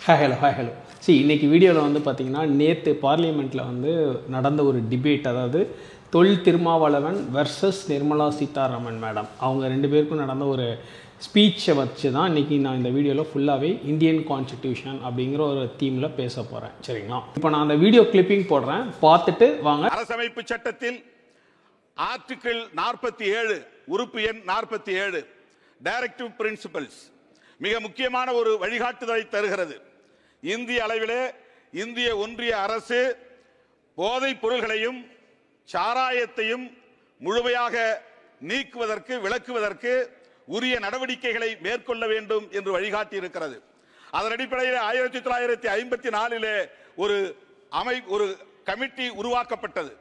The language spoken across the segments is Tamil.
Hello. See, இன்னைக்கு வீடியோவில் வந்து பார்த்தீங்கன்னா நேற்று பார்லிமெண்ட்டில் வந்து நடந்த ஒரு டிபேட், அதாவது தொல் திருமாவளவன் வெர்சஸ் நிர்மலா சீதாராமன் மேடம் அவங்க ரெண்டு பேருக்கும் நடந்த ஒரு ஸ்பீச்சை வச்சு தான் இன்றைக்கி நான் இந்த வீடியோவில் ஃபுல்லாகவே இந்தியன் கான்ஸ்டிடியூஷன் அப்படிங்கிற ஒரு தீமில் பேச போகிறேன். சரிங்களா? இப்போ நான் அந்த வீடியோ கிளிப்பிங் போடுறேன், பார்த்துட்டு வாங்க. அரசமைப்பு சட்டத்தில் ஆர்டிகிள் 47 உறுப்பு எண் 47 டைரக்டிவ் பிரின்சிபல்ஸ் மிக முக்கியமான ஒரு வழிகாட்டுதலை தருகிறது. இந்திய அளவிலே இந்திய ஒன்றிய அரசு போதைப் பொருள்களையும் சாராயத்தையும் முழுமையாக நீக்குவதற்கு விலக்குவதற்கு உரிய நடவடிக்கைகளை மேற்கொள்ள வேண்டும் என்று வழிகாட்டி இருக்கிறது. அதன் அடிப்படையில் 1954 ஒரு கமிட்டி உருவாக்கப்பட்டது,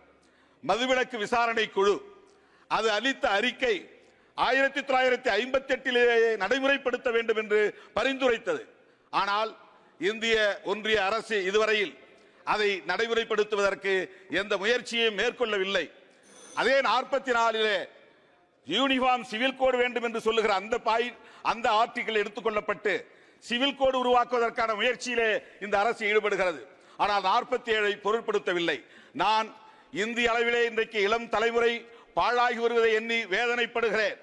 மதுவிலக்கு விசாரணை குழு. அது அளித்த அறிக்கை 1958 நடைமுறைப்படுத்த வேண்டும் என்று பரிந்துரைத்தது. ஆனால் இந்திய ஒன்றிய அரசு இதுவரையில் அதை நடைமுறைப்படுத்துவதற்கு எந்த முயற்சியையும் மேற்கொள்ளவில்லை. அதே 44 யூனிஃபார்ம் சிவில் கோடு வேண்டும் என்று சொல்லுகிற அந்த ஆர்டிகிள் எடுத்துக்கொள்ளப்பட்டு சிவில் கோடு உருவாக்குவதற்கான முயற்சியிலே இந்த அரசு ஈடுபடுகிறது. ஆனால் 47 பொருட்படுத்தவில்லை. நான் இந்திய அளவிலே இன்றைக்கு இளம் தலைமுறை பாழாகி வருவதை எண்ணி வேதனைப்படுகிறேன்.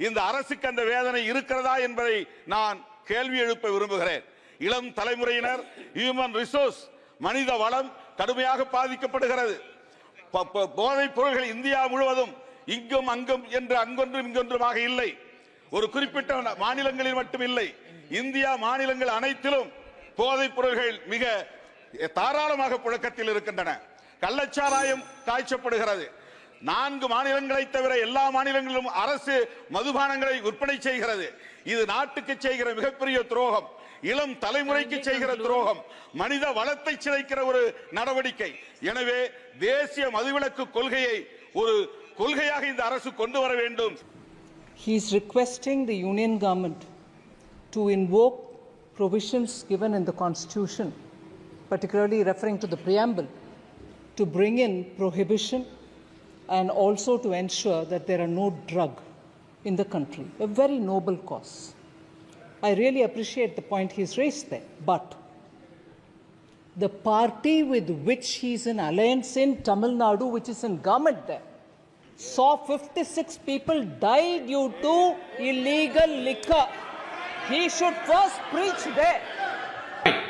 இந்த அரசுக்கு அந்த வேதனை இருக்கிறதா என்பதை நான் கேள்வி எழுப்ப விரும்புகிறேன். இளம் தலைமுறையினர், ஹியூமன் ரிசோர்ஸ், மனித வளம் கடுமையாக பாதிக்கப்படுகிறது. போதைப் பொருள்கள் இந்தியா முழுவதும் இங்கும் அங்கும் என்று அங்கொன்றும் இங்கொன்றுமாக இல்லை, ஒரு குறிப்பிட்ட மாநிலங்களில் மட்டும் இல்லை, இந்தியா மாநிலங்கள் அனைத்திலும் போதைப் பொருள்கள் மிக தாராளமாக புழக்கத்தில் இருக்கின்றன. கள்ளச்சாராயம் காய்ச்சப்படுகிறது. 4 மாநிலங்களை தவிர எல்லா மாநிலங்களிலும் அரசு மதுபானங்களை விற்பனை செய்கிறது. இது நாட்டுக்கு செய்கிற மிகப்பெரிய துரோகம், இளம் தலைமுறைக்கு செய்கிற துரோகம், மனித வளத்தை சிதைக்கிற ஒரு நடவடிக்கை. எனவே தேசிய மதுவிலக்கு கொள்கையை ஒரு கொள்கையாக இந்த அரசு கொண்டு வர வேண்டும். He is requesting the union government to invoke provisions given in the constitution, particularly referring to the preamble, to bring in prohibition and also to ensure that there are no drugs in the country. A very noble cause. I really appreciate the point he's raised there. But the party with which he's in alliance in Tamil Nadu, which is in government there, saw 56 people die due to illegal liquor. He should first preach there.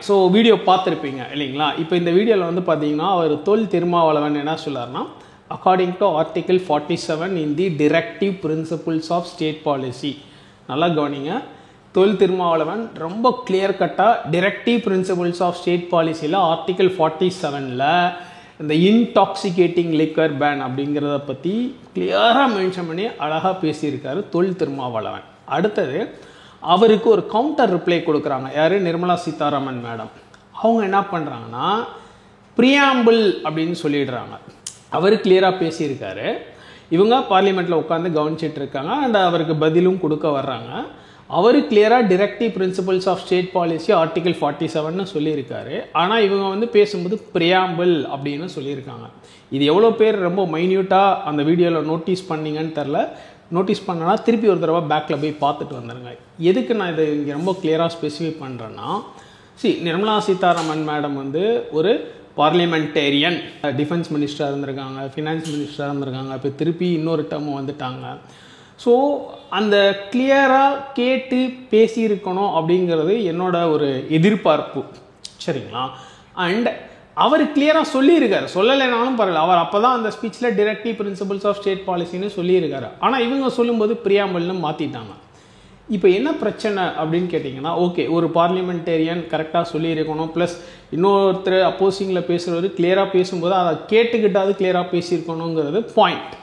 So video பார்த்துருப்பீங்க இல்லைங்களா? இப்போ இந்த வீடியோவில் வந்து பார்த்தீங்கன்னா அவர் தொல் திருமாவளவன் என்ன சொல்லார்னா, according to article 47 in the directive principles of state பாலிசி. நல்லா கவனிங்க, தொல் திருமாவளவன் ரொம்ப கிளியர் கட்டாக டிரெக்டிவ் பிரின்சிபிள்ஸ் ஆஃப் ஸ்டேட் பாலிசியில் ஆர்டிகிள் 47 இந்த இன்டாக்சிகேட்டிங் லிக்கர் பேன் அப்படிங்கிறத பற்றி கிளியராக மென்ஷன் பண்ணி அழகாக பேசியிருக்காரு தொல் திருமாவளவன். அடுத்தது அவருக்கு ஒரு கவுண்டர் ரிப்ளை கொடுக்குறாங்க. யார்? நிர்மலா சீதாராமன் மேடம். அவங்க என்ன பண்ணுறாங்கன்னா, ப்ரியாம்பிள் அப்படின்னு சொல்லிடுறாங்க. அவர் கிளியராக பேசியிருக்காரு, இவங்க பார்லிமெண்ட்டில் உட்காந்து கவனிச்சிட்டு இருக்காங்க அண்ட் அவருக்கு பதிலும் கொடுக்க வர்றாங்க. அவர் கிளியராக directive principles of state policy article 47 சொல்லியிருக்காரு. ஆனால் இவங்க வந்து பேசும்போது ப்ரியாம்பிள் அப்படின்னு சொல்லியிருக்காங்க. இது எவ்வளோ பேர் ரொம்ப மைன்யூட்டாக அந்த வீடியோவில் நோட்டீஸ் பண்ணிங்கன்னு தெரில. நோட்டீஸ் பண்ணனா திருப்பி ஒரு தடவை பேக்கில் போய் பார்த்துட்டு வந்துடுங்க. எதுக்கு நான் இதை இங்கே ரொம்ப கிளியராக ஸ்பெசிஃபை பண்ணுறேன்னா, நிர்மலா சீதாராமன் மேடம் வந்து ஒரு பார்லிமெண்டேரியன், டிஃபென்ஸ் மினிஸ்டராக இருந்திருக்காங்க, ஃபினான்ஸ் மினிஸ்டராக இருந்திருக்காங்க, இப்போ திருப்பி இன்னொரு டேர்ம் வந்துட்டாங்க. ஸோ அந்த கிளியராக கேட்டு பேசியிருக்கணும் அப்படிங்கிறது என்னோட ஒரு எதிர்பார்ப்பு. சரிங்களா? அண்ட் அவர் கிளியராக சொல்லியிருக்காரு, சொல்லலைனாலும் பரவாயில்ல. அவர் அப்போ தான் அந்த ஸ்பீச்சில் டிரெக்டிவ் பிரின்சிபல்ஸ் ஆஃப் ஸ்டேட் பாலிசின்னு சொல்லியிருக்காரு. ஆனால் இவங்க சொல்லும்போது பிரியாம்பிள்னு மாற்றிட்டாங்க. இப்போ என்ன பிரச்சனை அப்படின்னு கேட்டிங்கன்னா, ஓகே, ஒரு பார்லிமெண்டேரியன் கரெக்டாக சொல்லியிருக்கணும், ப்ளஸ் இன்னொருத்தர் அப்போசிங்கில் பேசுகிறவர் கிளியராக பேசும்போது அதை கேட்டுக்கிட்டாவது கிளியராக பேசியிருக்கணுங்கிறது பாயிண்ட்.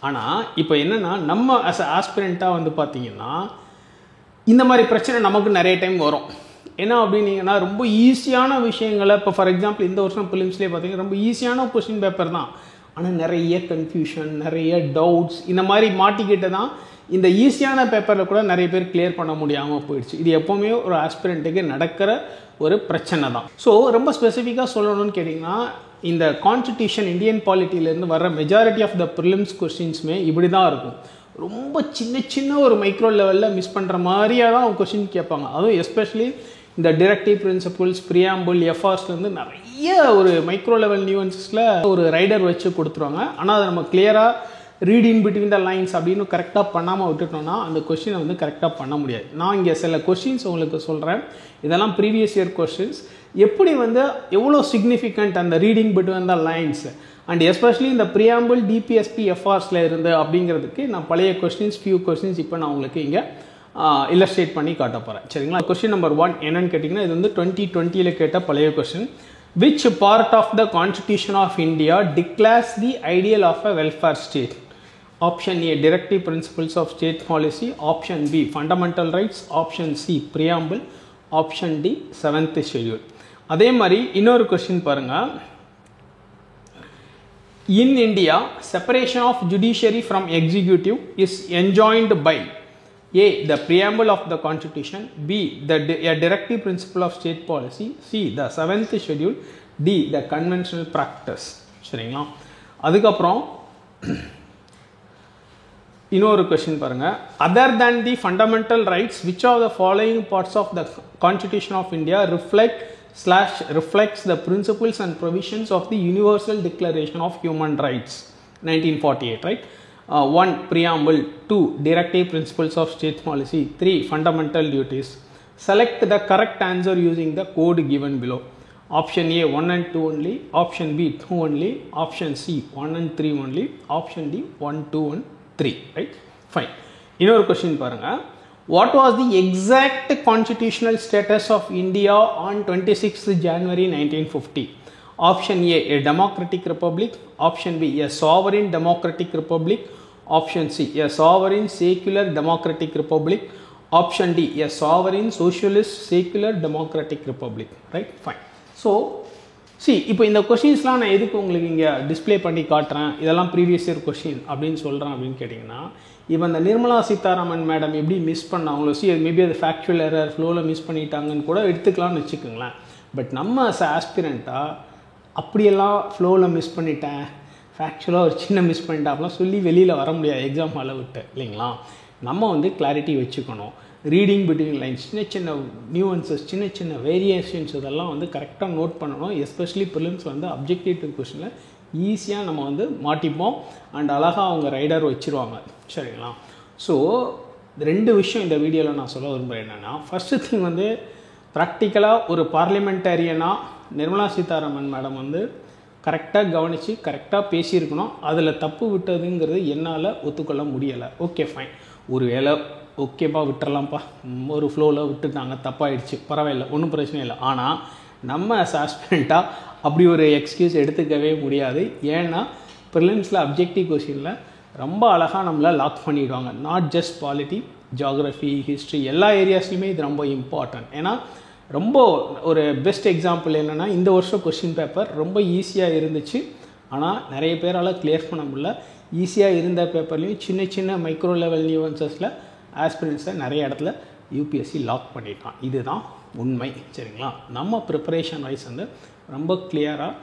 ஆனால் இப்போ என்னென்னா, நம்ம ஆஸ் அ ஆஸ்பிரண்ட்டாக வந்து பார்த்திங்கன்னா இந்த மாதிரி பிரச்சனை நமக்கு நிறைய டைம் வரும். என்ன அப்படின்னீங்கன்னா, ரொம்ப ஈஸியான விஷயங்களை, இப்போ ஃபார் எக்ஸாம்பிள் இந்த வருஷம் பிலிம்ஸ்லேயே பார்த்தீங்கன்னா ரொம்ப ஈஸியான கொஸ்டின் பேப்பர் தான், ஆனால் நிறைய கன்ஃபியூஷன், நிறைய டவுட்ஸ், இந்த மாதிரி மாட்டிக்கிட்டு தான் இந்த ஈஸியான பேப்பரில் கூட நிறைய பேர் கிளியர் பண்ண முடியாமல் போயிடுச்சு. இது எப்போவுமே ஒரு ஆஸ்பிரண்ட்டுக்கு நடக்கிற ஒரு பிரச்சனை தான். ஸோ ரொம்ப ஸ்பெசிஃபிக்காக சொல்லணும்னு கேட்டிங்கன்னா, இந்த கான்ஸ்டிடியூஷன் இந்தியன் பாலிட்டியிலேருந்து வர்ற மெஜாரிட்டி ஆஃப் த ப்ரிலிம்ஸ் கொஸ்டின்ஸுமே இப்படி தான் இருக்கும். ரொம்ப சின்ன ஒரு மைக்ரோ லெவலில் மிஸ் பண்ணுற மாதிரியாக தான் கொஸ்டின் கேட்பாங்க. அதுவும் எஸ்பெஷலி இந்த டிரெக்டிவ் பிரின்சிபிள்ஸ், ப்ரியாம்பிள், எஃப்ஆர்ஸ்லேருந்து நிறைய ஒரு மைக்ரோ லெவல் நியூவன்ஸில் ஒரு ரைடர் வச்சு கொடுத்துருவாங்க. ஆனால் அதை நம்ம கிளியராக ரீடிங் பிட்வீன் த லைன்ஸ் அப்படின்னு கரெக்டாக பண்ணாமல் விட்டுட்டோம்னா அந்த கொஸ்டினை வந்து கரெக்டாக பண்ண முடியாது. நான் இங்கே சில கொஸ்டின்ஸ் உங்களுக்கு சொல்கிறேன். இதெல்லாம் ப்ரீவியஸ் இயர் கொஸ்டின்ஸ். எப்படி வந்து எவ்வளோ சிக்னிஃபிகண்ட் அந்த reading between the lines and especially இந்த ப்ரியாம்பிள், டிபிஎஸ்பி, எஃப்ஆர்ஸில் இருந்து அப்படிங்கிறதுக்கு நான் பழைய கொஸ்டின்ஸ், ஃபியூ கொஸ்டின்ஸ் இப்போ நான் உங்களுக்கு இங்கே இல்லஸ்ட்ரேட் பண்ணி காட்ட போகிறேன். சரிங்களா? கொஸ்டின் நம்பர் 1 என்னன்னு கேட்டிங்கன்னா, இது வந்து 2020 கேட்ட பழைய question. Which part of the Constitution of India declares the ideal of a welfare state? Option A, directive principles of state policy. Option B, fundamental rights. Option C, preamble. Option D, 7th schedule. அதே மாதிரி இன்னொரு கொஸ்டின் பாருங்க. In India, separation of judiciary from executive is enjoined by A, the preamble of the Constitution. B, a directive principle of state policy. C, the 7th schedule. D, the conventional practice. சரிங்களா? அதுக்கப்புறம் இன்னொரு கொஸ்டின் பாருங்க. Other than the fundamental rights, which of the following parts of the Constitution of India reflects the principles and provisions of the Universal Declaration of Human Rights, 1948, right? 1, preamble. 2, directive principles of state policy. 3, fundamental duties. Select the correct answer using the code given below. Option A, 1 and 2 only. Option B, 2 only. Option C, 1 and 3 only. Option D, 1, 2 and 3, right? Fine. இன்னொரு கொஸ்டின் பாருங்க. What was the exact constitutional status of India on 26th January 1950? Option A, a democratic republic. Option B, a sovereign democratic republic. Option C, a sovereign secular democratic republic. Option D, a sovereign socialist secular democratic republic, right? Fine. So இப்போ இந்த கொஸ்டின்ஸ்லாம் நான் எதுக்கு உங்களுக்கு இங்கே டிஸ்பிளே பண்ணி காட்டுறேன், இதெல்லாம் ப்ரீவியஸ் இயர் கொஸ்டின் அப்படின்னு சொல்கிறேன் அப்படின்னு கேட்டிங்கன்னா, இப்போ இந்த நிர்மலா சீதாராமன் மேடம் எப்படி மிஸ் பண்ணாங்களோ, மேபி அது ஃபேக்சுவல் எரர் ஃப்ளோவில் மிஸ் பண்ணிட்டாங்கன்னு கூட எடுத்துக்கலாம்னு வச்சுக்கோங்களேன். பட் நம்ம ஆஸ்பிரண்ட்டாக அப்படியெல்லாம் ஃப்ளோவில் மிஸ் பண்ணிட்டேன், ஃபேக்சுவலாக ஒரு சின்ன மிஸ் பண்ணிட்டாப்லாம் சொல்லி வெளியில் வர முடியாது எக்ஸாம் ஹாலை விட்டு, இல்லைங்களா? நம்ம வந்து கிளாரிட்டி வச்சுக்கணும். ரீடிங் பிட்வீன் லைன்ஸ், சின்ன சின்ன நியூவன்சஸ், சின்ன சின்ன வேரியேஷன்ஸ் இதெல்லாம் வந்து கரெக்டாக நோட் பண்ணணும். எஸ்பெஷலி ப்ரிலிம்ஸ் வந்து அப்ஜெக்டிவ் கொஸ்டினில் ஈஸியாக நம்ம வந்து மாட்டிப்போம் அண்ட் அழகாக அவங்க ரைடர் வச்சுருவாங்க. சரிங்களா? ஸோ 2 விஷயம் இந்த வீடியோவில் நான் சொல்ல விரும்புகிறேன். என்னென்னா, ஃபஸ்ட்டு திங் வந்து ப்ராக்டிக்கலாக ஒரு பார்லிமெண்டேரியனாக நிர்மலா சீதாராமன் மேடம் வந்து கரெக்டாக கவனித்து கரெக்டாக பேசியிருக்கணும். அதில் தப்பு விட்டதுங்கிறது என்னால் ஒத்துக்கொள்ள முடியலை. ஓகே ஃபைன், ஒரு வேளை ஓகேப்பா விட்டுறலாம்ப்பா, ஒரு ஃப்ளோவில் விட்டுட்டாங்க, தப்பாயிடுச்சு, பரவாயில்லை, ஒன்றும் பிரச்சனை இல்லை. ஆனால் நம்ம ஆஸ்பிரண்ட்டாக அப்படி ஒரு எக்ஸ்கியூஸ் எடுத்துக்கவே முடியாது. ஏன்னா ப்ரிலிம்ஸில் அப்ஜெக்டிவ் கொஸ்டினில் ரொம்ப அழகாக நம்மளை லாக் பண்ணிவிடுவாங்க. Not just polity, geography, history, எல்லா ஏரியாஸ்லையுமே இது ரொம்ப இம்பார்ட்டன்ட். ஏன்னா ரொம்ப ஒரு பெஸ்ட் எக்ஸாம்பிள் என்னென்னா, இந்த வருஷம் கொஸ்டின் பேப்பர் ரொம்ப ஈஸியாக இருந்துச்சு, ஆனால் நிறைய பேரால் கிளியர் பண்ண முடியல. ஈஸியாக இருந்த பேப்பர்லேயும் சின்ன சின்ன மைக்ரோ லெவல் நியூவன்சஸில் ஆஸ்பிரன்ஸை நிறைய இடத்துல யூபிஎஸ்சி லாக் பண்ணிட்டான். இதுதான் உண்மை. சரிங்களா? நம்ம ப்ரிப்பரேஷன் வைஸ் வந்து ரொம்ப கிளியராக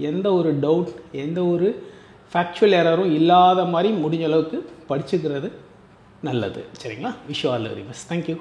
எந்த ஒரு டவுட், எந்த ஒரு ஃபேக்சுவல் எரரும் இல்லாத மாதிரி முடிஞ்ச அளவுக்கு படிச்சுக்கிறது நல்லது. சரிங்களா? Wish you all the very best. Thank you.